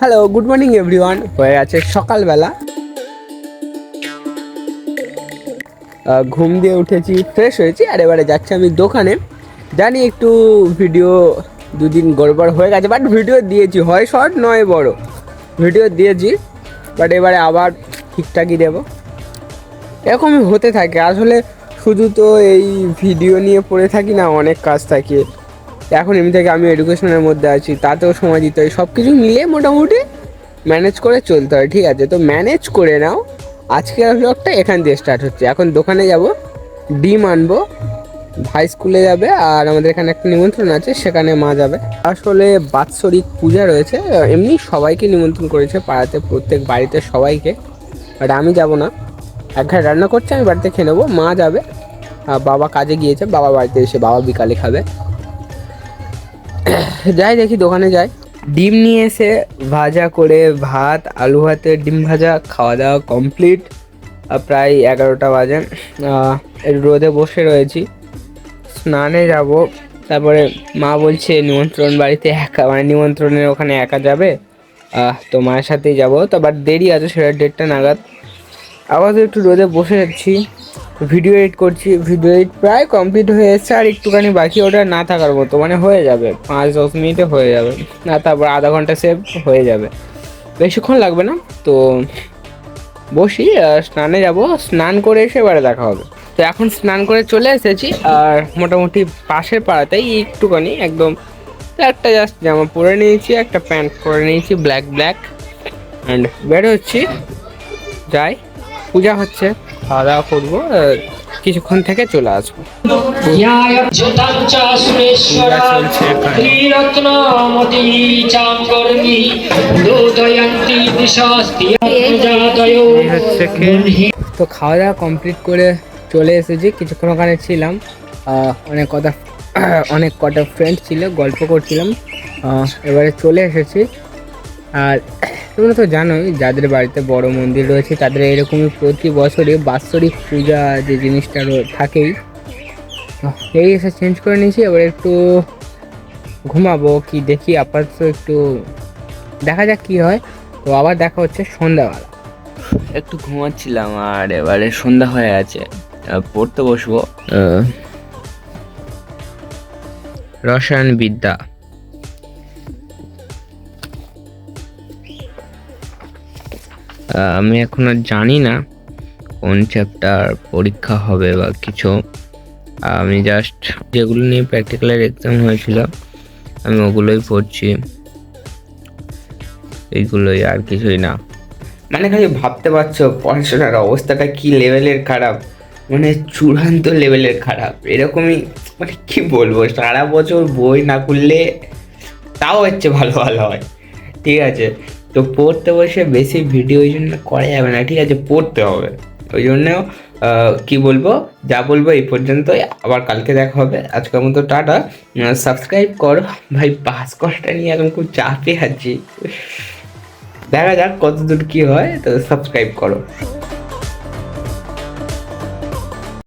Hello, good morning everyone. হয়ে আছে সকালবেলা, ঘুম দিয়ে উঠেছি, ফ্রেশ হয়েছি, আর এবারে যাচ্ছি আমি দোকানে। জানি একটু ভিডিও দুদিন গড়বড় হয়ে গেছে, বাট ভিডিও দিয়েছি, হয় শর্ট নয় বড়, ভিডিও দিয়েছি, বাট এবারে আবার ঠিকঠাকই দেবো। এরকমই হতে থাকে আসলে, শুধু তো এই ভিডিও নিয়ে পড়ে থাকি না, অনেক কাজ থাকে। এখন এমনি থেকে আমি এডুকেশনের মধ্যে আছি, তাতেও সময় দিতে হয়, সব কিছু মিলিয়ে মোটামুটি ম্যানেজ করে চলতে হয়। ঠিক আছে, তো ম্যানেজ করে নাও। আজকের ব্লগটা এখান দিয়ে স্টার্ট হচ্ছে। এখন দোকানে যাব, ডিম আনবো, ভাই স্কুলে যাবে, আর আমাদের এখানে একটা নিমন্ত্রণ আছে, সেখানে মা যাবে। আসলে বাৎসরিক পূজা রয়েছে, এমনি সবাইকে নিমন্ত্রণ করেছে পাড়াতে, প্রত্যেক বাড়িতে সবাইকে, বাট আমি যাব না। এক ঘাট রান্না করছে, আমি বাড়িতে খেয়ে নেবো, মা যাবে। আর বাবা কাজে গিয়েছে, বাবা বাড়িতে এসে বাবা বিকালে খাবে। যাই দেখি, দোকানে যাই। ডিম নিয়ে এসে ভাজা করে ভাত, আলু ভাতে ডিম ভাজা, খাওয়া দাওয়া কমপ্লিট। প্রায় 11টা বাজে। রোদে বসে রয়েছি, স্নানে যাব। তারপরে মা বলছে নিমন্ত্রণ বাড়িতে একা, মানে নিমন্ত্রণের ওখানে একা যাবে, তো মায়ের সাথেই যাবো। তো বাট দেরি আছে, সেটা 1:30টা নাগাদ। আবার একটু রোদে বসে যাচ্ছি, ভিডিও এডিট করছি। ভিডিও এডিট প্রায় কমপ্লিট হয়ে এসেছে, আর একটুখানি বাকি, ওটা না থাকার মতো, মানে হয়ে যাবে 5-10 মিনিটে হয়ে যাবে, না তারপর আধা ঘন্টা সেভ হয়ে যাবে, বেশিক্ষণ লাগবে না। তো বসি, স্নানে যাব, স্নান করে এসে এবারে দেখা হবে। তো এখন স্নান করে চলে এসেছি, আর মোটামুটি পাশের পাড়াতেই একটুখানি একদম একটা জাস্ট জামা পরে নিয়েছি, একটা প্যান্ট পরে নিয়েছি, ব্ল্যাক অ্যান্ড বের হচ্ছি। যাই, পূজা হচ্ছে, খাওয়া দাওয়া করবো, কিছুক্ষণ থেকে চলে আসবো। তো খাওয়া দাওয়া কমপ্লিট করে চলে এসেছি, কিছুক্ষণ ওখানে ছিলাম, অনেক কটা ফ্রেন্ড ছিল, গল্প করছিলাম। এবারে চলে এসেছি। আর তোমরা তো জানোই, যাদের বাড়িতে বড় মন্দির রয়েছে তাদের এরকমই প্রতি বছরই বাৎসরিক পূজা যে জিনিসটা থাকেই। এই এসে চেঞ্জ করে নিয়েছি, এবার একটু ঘুমাবো কি দেখি, আপাতত একটু দেখা যাক কি হয়। তো আবার দেখা হচ্ছে সন্ধ্যাবেলা। একটু ঘুমাচ্ছিলাম, আর এবারে সন্ধ্যা হয়ে আছে, পড়তে বসবো। রসায়ন বিদ্যা। আমি এখন আর জানি না কোন চ্যাপ্টার পরীক্ষা হবে বা কিছু। আমি জাস্ট যেগুলো নিয়ে প্র্যাকটিক্যালের এক্সাম হয়েছিল আমি ওগুলোই পড়ছি, এইগুলোই, আর কিছুই না। মানে খালি ভাবতে পারছো পড়াশোনার অবস্থাটা কি লেভেলের খারাপ, মানে চূড়ান্ত লেভেলের খারাপ। এরকমই, মানে কি বলবো, সারা বছর বই না খুললে তাও হচ্ছে ভালো ভালো হয়। ঠিক আছে, তো পড়তে বসে বেশি ভিডিও ওই জন্য করা যাবে না, ঠিক আছে, পড়তে হবে। ওই জন্য কি বলবো, যা বলবো এই পর্যন্তই, আবার কালকে দেখা হবে। আজকের মতো টাটা। সাবস্ক্রাইব করো ভাই, পাস করাটা নিয়ে এখন খুব চাপে আছি, দেখা যাক কত দূর কী হয়, তো সাবস্ক্রাইব করো।